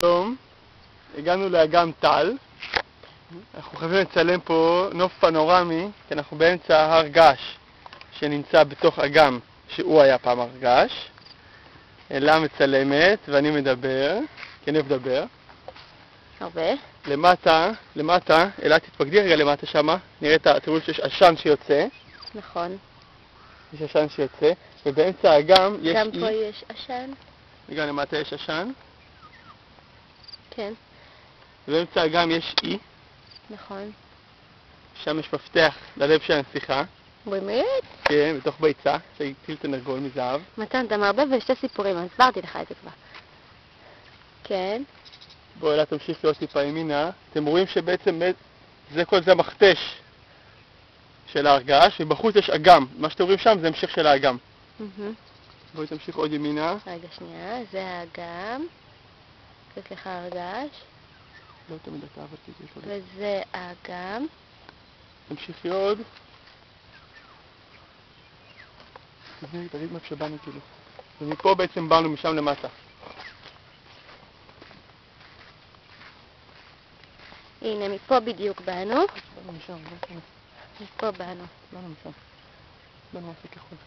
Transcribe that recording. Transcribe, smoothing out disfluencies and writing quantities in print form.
שלום, הגענו לאגם טל. אנחנו חייבים לצלם פה נוף פנורמי, כי אנחנו באמצע הר געש שנמצא בתוך אגם שהוא היה פעם הר געש. אלה מצלמת ואני מדבר, כי אני מדבר. הרבה. למטה, אלה תתפקדי רגע למטה שמה, תראו שיש עשן שיוצא. נכון. יש עשן שיוצא, ובאמצע האגם יש גם פה יש עשן. וגם למטה יש עשן. כן. ובאמצע האגם יש אי. נכון. שם יש מפתח ללב של הנסיכה. באמת? כן, בתוך ביצה, שהקטיל את הנרגול מזהב. מתן, אתה מערבב ושתי סיפורים, הסברתי לך את זה כבר. כן. בואו אלה תמשיך להיות טיפה ימינה. אתם רואים שבעצם זה המכתש של ההר געש, ובחוץ יש אגם. מה שאתם רואים שם זה המשך של האגם. בואי תמשיך עוד ימינה. רגע שנייה, זה האגם. יש לך הר געש. לא תמיד אתה, אבל תגיד עוד. וזה האגם. תמשיכי עוד. תגיד מה שבאנו כאילו. ומפה בעצם באנו משם למטה. הנה, מפה בדיוק באנו. באנו משם, מפה באנו. באנו משם. באנו עושה כחול.